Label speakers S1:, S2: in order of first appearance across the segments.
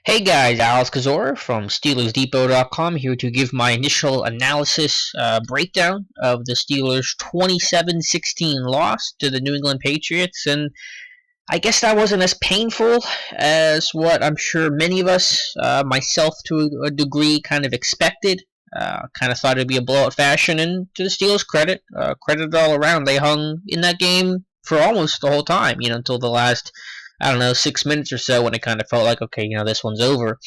S1: Hey guys, Alex Kazora from SteelersDepot.com here to give my initial analysis breakdown of the Steelers' 27-16 loss to the New England Patriots, and I guess that wasn't as painful as what I'm sure many of us, myself to a degree, kind of expected. Kind of thought it'd be a blowout fashion, and to the Steelers' credit, credit all around, they hung in that game for almost the whole time, until the last, I don't know, 6 minutes or so when it kind of felt like, okay, this one's over.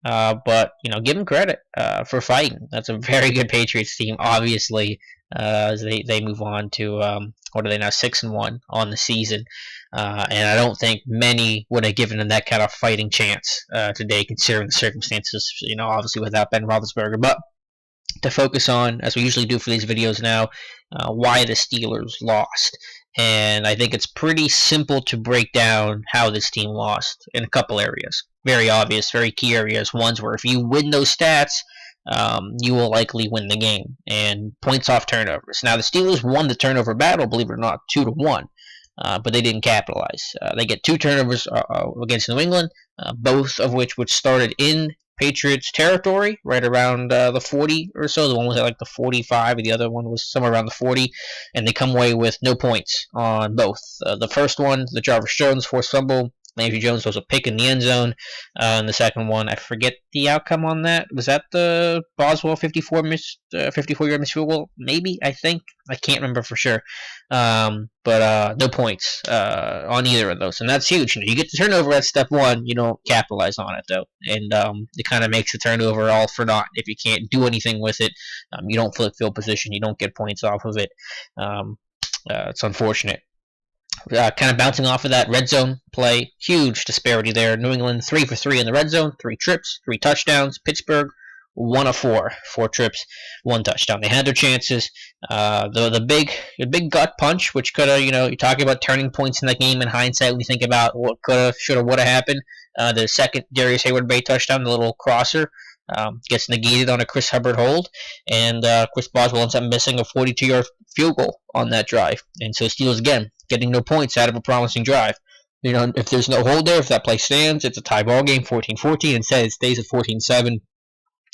S1: But give them credit for fighting. That's a very good Patriots team, obviously, as they move on to what are they now, 6-1 on the season. And I don't think many would have given them that kind of fighting chance today, considering the circumstances. Obviously without Ben Roethlisberger, but to focus on, as we usually do for these videos now, why the Steelers lost. And I think it's pretty simple to break down how this team lost in a couple areas. Very obvious, very key areas. Ones where if you win those stats, you will likely win the game. And points off turnovers. Now, the Steelers won the turnover battle, believe it or not, 2-1. But they didn't capitalize. They get 2 turnovers against New England, both of which started in Patriots territory, right around the 40 or so. The one was at like the 45, and the other one was somewhere around the 40, and they come away with no points on both. The first one, the Jarvis Jones forced fumble. Landry Jones was a pick in the end zone. And the second one, I forget the outcome on that. Was that the Boswell 54-yard missed field goal? Maybe, I think. I can't remember for sure. But no points on either of those. And that's huge. You get the turnover at step one. You don't capitalize on it, though. And it kind of makes the turnover all for naught. If you can't do anything with it, you don't flip field position. You don't get points off of it. It's unfortunate. Kind of bouncing off of that red zone play, huge disparity there. New England 3 for 3 in the red zone, 3 trips, 3 touchdowns. Pittsburgh 1 of 4, 4 trips, 1 touchdown. They had their chances. The big gut punch, which could have, you're talking about turning points in the game in hindsight when you think about what could have, should have, would have happened. The second Darius Hayward-Bay touchdown, the little crosser, gets negated on a Chris Hubbard hold, and Chris Boswell ends up missing a 42-yard field goal on that drive. And so Steelers, again, getting no points out of a promising drive. If there's no hold there, if that play stands, it's a tie ball game, 14-14. Instead, it stays at 14-7.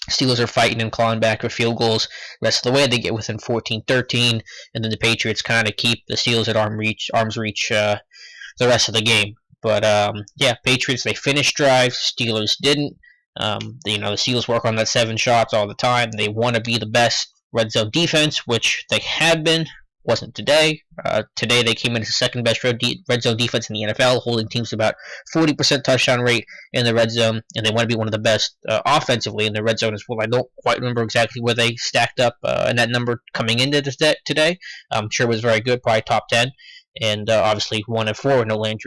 S1: Steelers are fighting and clawing back for field goals. The rest of the way, they get within 14-13, and then the Patriots kind of keep the Steelers at arm's reach the rest of the game. But Patriots, they finished drives. Steelers didn't. The Steelers work on that 7 shots all the time. They want to be the best red zone defense, which they had been. Wasn't today. Today they came in as the second best red zone defense in the NFL, holding teams to about 40% touchdown rate in the red zone, and they want to be one of the best offensively in the red zone as well. I don't quite remember exactly where they stacked up in that number coming into today. I'm sure it was very good, probably top 10, and obviously 1 of 4, no Ben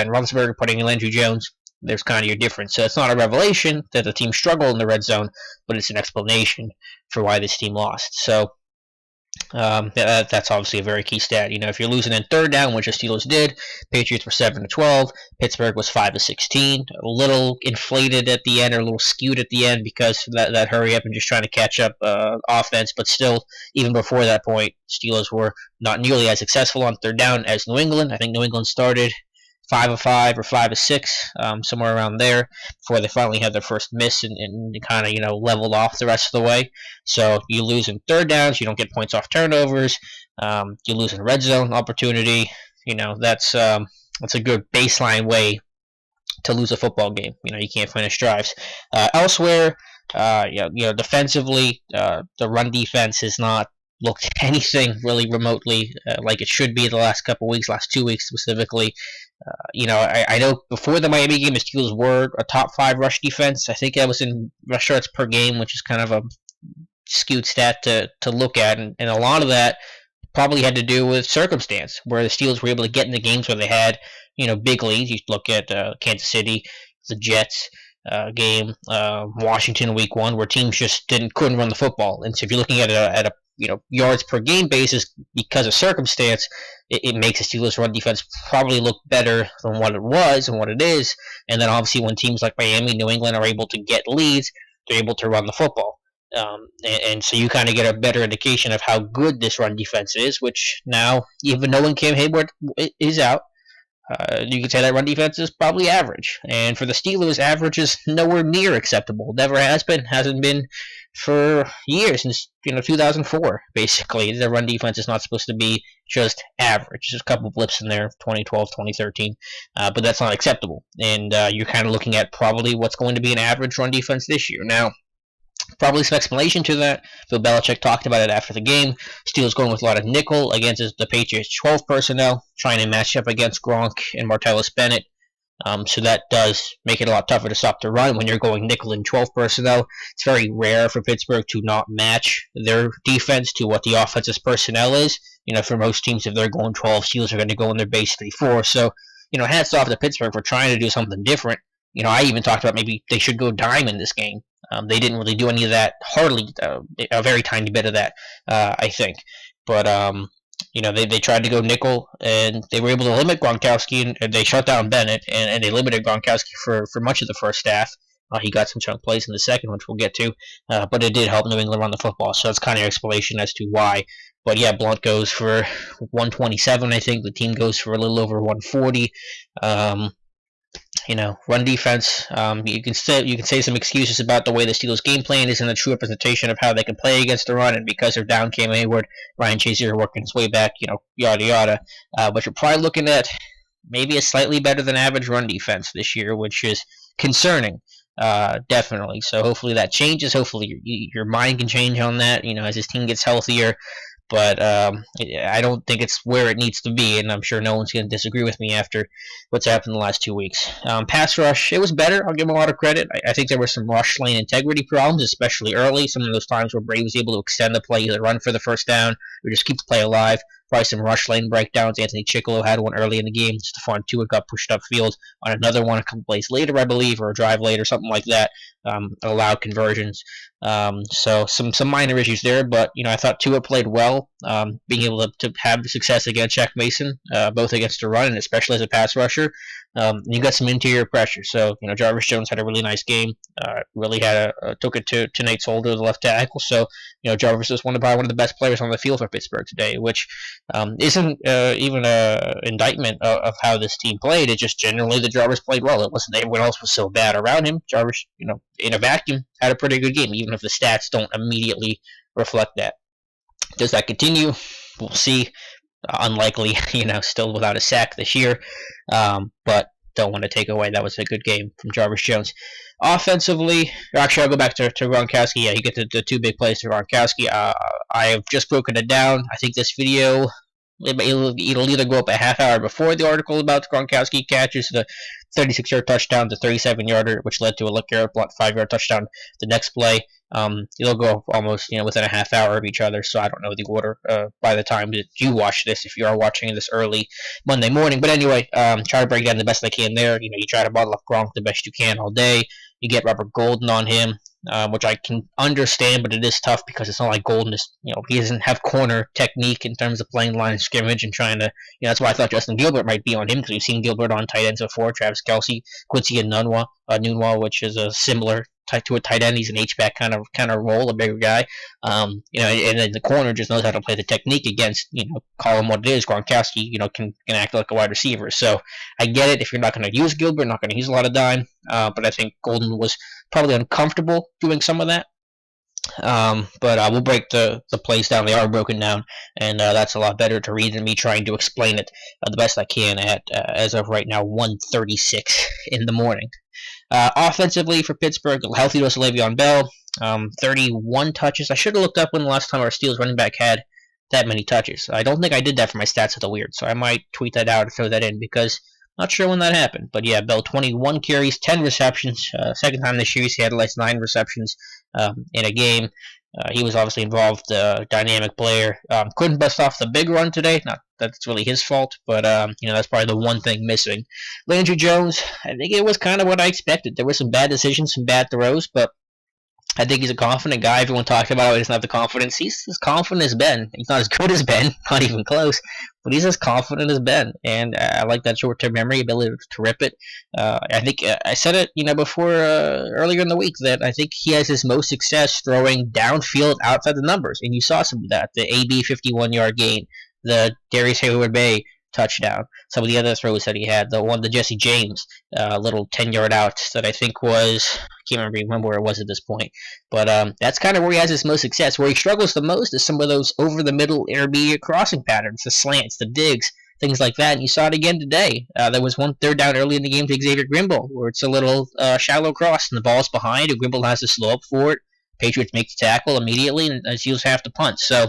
S1: Roethlisberger, putting in Landry Jones. There's kind of your difference. So it's not a revelation that the team struggled in the red zone, but it's an explanation for why this team lost. So that's obviously a very key stat. If you're losing in third down, which the Steelers did, Patriots were 7-12, Pittsburgh was 5-16, a little inflated at the end, or a little skewed at the end because of that hurry up and just trying to catch up offense. But still, even before that point, Steelers were not nearly as successful on third down as New England. I think New England started 5 of 5 or 5 of 6, somewhere around there, before they finally had their first miss and kind of leveled off the rest of the way. So you lose in third downs, you don't get points off turnovers, you lose in red zone opportunity. That's a good baseline way to lose a football game. You can't finish drives. Elsewhere, defensively, the run defense has not looked anything really remotely like it should be the last couple weeks, last 2 weeks specifically. I know before the Miami game, the Steelers were a top 5 rush defense. I think that was in rush yards per game, which is kind of a skewed stat to look at, and a lot of that probably had to do with circumstance, where the Steelers were able to get in the games where they had big leads. You look at Kansas City, the Jets game, Washington week 1, where teams just couldn't run the football. And so if you're looking at a yards per game basis because of circumstance, it makes the Steelers' run defense probably look better than what it was and what it is. And then obviously when teams like Miami, New England are able to get leads, they're able to run the football. And so you kind of get a better indication of how good this run defense is, which now, even knowing Cam Hayward is out, You could say that run defense is probably average. And for the Steelers, average is nowhere near acceptable. Never has been, hasn't been for years, since 2004. Basically, the run defense is not supposed to be just average. There's a couple blips in there, 2012, 2013, but that's not acceptable. And you're kind of looking at probably what's going to be an average run defense this year. Now, probably some explanation to that. Bill Belichick talked about it after the game. Steelers going with a lot of nickel against the Patriots 12 personnel, trying to match up against Gronk and Martellus Bennett. So that does make it a lot tougher to stop the run when you're going nickel and 12 personnel. It's very rare for Pittsburgh to not match their defense to what the offense's personnel is. For most teams, if they're going 12, Steelers are going to go in their base 3-4. So, hats off to Pittsburgh for trying to do something different. I even talked about maybe they should go dime in this game. They didn't really do any of that, hardly a very tiny bit of that, I think. But, they tried to go nickel, and they were able to limit Gronkowski, and they shut down Bennett, and they limited Gronkowski for much of the first half. He got some chunk plays in the second, which we'll get to, but it did help New England run the football, so that's kind of your explanation as to why. But yeah, Blunt goes for 127, I think. The team goes for a little over 140. Run defense. You can say some excuses about the way the Steelers' game plan isn't a true representation of how they can play against the run, and because they're down Cam Hayward, Ryan Shazier working his way back, yada yada. But you're probably looking at maybe a slightly better than average run defense this year, which is concerning, definitely. So hopefully that changes. Hopefully your mind can change on that, as this team gets healthier. But I don't think it's where it needs to be, and I'm sure no one's going to disagree with me after what's happened in the last 2 weeks. Pass rush, it was better. I'll give them a lot of credit. I think there were some rush lane integrity problems, especially early. Some of those times where Brady was able to extend the play, either run for the first down or just keep the play alive. Probably some rush lane breakdowns. Anthony Chickolo had one early in the game. Stephon Tuitt got pushed upfield on another one a couple plays later, I believe, or a drive later, something like that. Allowed conversions. So some minor issues there, but I thought Tua played well, being able to have the success against Jack Mason, both against the run and especially as a pass rusher. You got some interior pressure. So Jarvis Jones had a really nice game. Really took it to Nate Solder, the left tackle. So Jarvis is probably one of the best players on the field for Pittsburgh today, which isn't even an indictment of how this team played. It's just generally that Jarvis played well. It wasn't everyone else was so bad around him. Jarvis, in a vacuum, had a pretty good game, even if the stats don't immediately reflect that. Does that continue? We'll see. Unlikely, still without a sack this year. But don't want to take away that was a good game from Jarvis Jones. Offensively, actually, I'll go back to Gronkowski. Yeah, he gets the two big plays to Gronkowski. I have just broken it down. I think this video, it'll either go up a half hour before the article about Gronkowski catches the 36-yard touchdown, the 37-yarder, which led to a LeGarrette Blount 5-yard touchdown the next play. It'll go almost within a half hour of each other, so I don't know the order by the time that you watch this, if you are watching this early Monday morning. But anyway, try to break down the best I can there. You try to bottle up Gronk the best you can all day. You get Robert Golden on him, which I can understand, but it is tough because it's not like Golden is, he doesn't have corner technique in terms of playing line of scrimmage and trying to, that's why I thought Justin Gilbert might be on him, because we've seen Gilbert on tight ends before, Travis Kelce, Quincy and Nunwa, which is a similar to a tight end. He's an H-back kind of role, a bigger guy. And then the corner just knows how to play the technique against, call him what it is. Gronkowski, can act like a wide receiver. So I get it. If you're not going to use Gilbert, not going to use a lot of dime. But I think Golden was probably uncomfortable doing some of that. But we'll break the plays down. They are broken down, and that's a lot better to read than me trying to explain it the best I can at, as of right now, 1:36 in the morning. Offensively for Pittsburgh, healthy dose of Le'Veon Bell, 31 touches. I should have looked up when the last time our Steelers running back had that many touches. I don't think I did that for my stats of the weird, so I might tweet that out or throw that in because I'm not sure when that happened. But yeah, Bell 21 carries, 10 receptions. Second time this year he had at least 9 receptions in a game. He was obviously involved, dynamic player. Couldn't bust off the big run today. Not that's really his fault, but that's probably the one thing missing. Landry Jones, I think it was kind of what I expected. There were some bad decisions, some bad throws, but I think he's a confident guy. Everyone talks about how he doesn't have the confidence. He's as confident as Ben. He's not as good as Ben, not even close, but he's as confident as Ben. And I like that short-term memory, ability to rip it. I think I said it, before earlier in the week that I think he has his most success throwing downfield outside the numbers, and you saw some of that. The AB 51-yard gain, the Darius Hayward-Bay touchdown. Some of the other throws that he had, the one to Jesse James, little 10-yard out that I think was, I can't remember where it was at this point, but that's kind of where he has his most success. Where he struggles the most is some of those over-the-middle intermediate crossing patterns, the slants, the digs, things like that. And you saw it again today. There was one third down early in the game to Xavier Grimble, where it's a little shallow cross, and the ball's behind, and Grimble has to slow up for it. Patriots make the tackle immediately, and Steelers have to punt. So,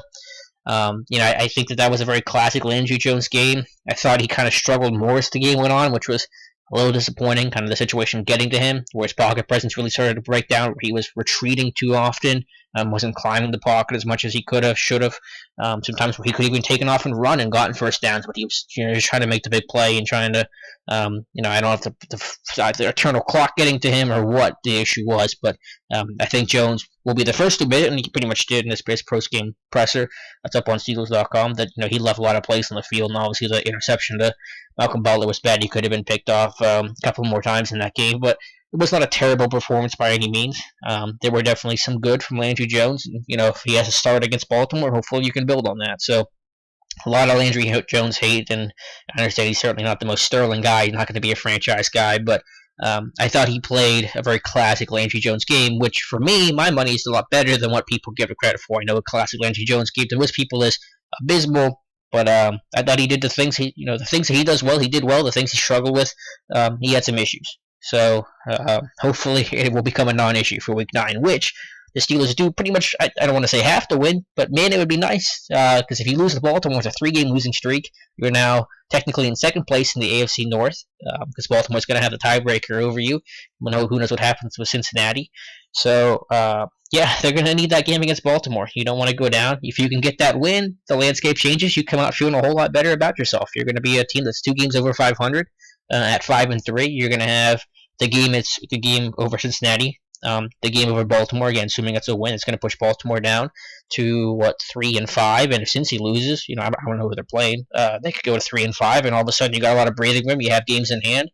S1: I think that was a very classic Landry Jones game. I thought he kind of struggled more as the game went on, which was a little disappointing, kind of the situation getting to him, where his pocket presence really started to break down, where he was retreating too often, wasn't climbing the pocket as much as he could have, should have. Sometimes he could have even taken off and run and gotten first downs, but he was just trying to make the big play and trying to, I don't know if the eternal clock getting to him or what the issue was, but I think Jones will be the first to admit it, and he pretty much did in his post-game presser. That's up on Steelers.com, that he left a lot of plays on the field, and obviously the interception to Malcolm Butler was bad. He could have been picked off a couple more times in that game, but it was not a terrible performance by any means. There were definitely some good from Landry Jones. And, if he has a start against Baltimore, hopefully you can build on that. So a lot of Landry Jones hate, and I understand he's certainly not the most sterling guy. He's not going to be a franchise guy, but I thought he played a very classic Landry Jones game, which for me, my money is a lot better than what people give it credit for. I know a classic Landry Jones game to most people is abysmal, but I thought he did the things the things that he does well, he did well. The things he struggled with, he had some issues. So hopefully it will become a non-issue for Week 9, which the Steelers do pretty much, I don't want to say have to win, but man, it would be nice, because if you lose to Baltimore with a 3-game losing streak, you're now technically in second place in the AFC North, because Baltimore's going to have the tiebreaker over you. Who knows what happens with Cincinnati. So, they're going to need that game against Baltimore. You don't want to go down. If you can get that win, the landscape changes. You come out feeling a whole lot better about yourself. You're going to be a team that's 2 games over 500. At 5-3, you're going to have the game over Cincinnati, the game over Baltimore. Again, assuming it's a win, it's going to push Baltimore down to 3-5. And if Cincy loses, I don't know who they're playing. They could go to 3-5, and all of a sudden you got a lot of breathing room. You have games in hand.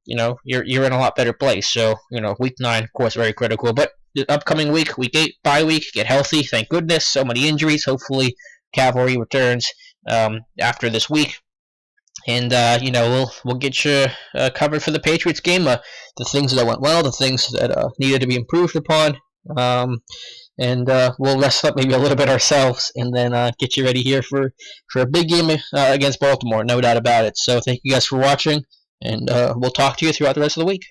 S1: You're in a lot better place. So Week 9, of course, very critical. But the upcoming week, Week 8, bye week, get healthy. Thank goodness. So many injuries. Hopefully, cavalry returns after this week. And we'll get you covered for the Patriots game. The things that went well, the things that needed to be improved upon, and we'll rest up maybe a little bit ourselves, and then get you ready here for a big game against Baltimore, no doubt about it. So thank you guys for watching, and we'll talk to you throughout the rest of the week.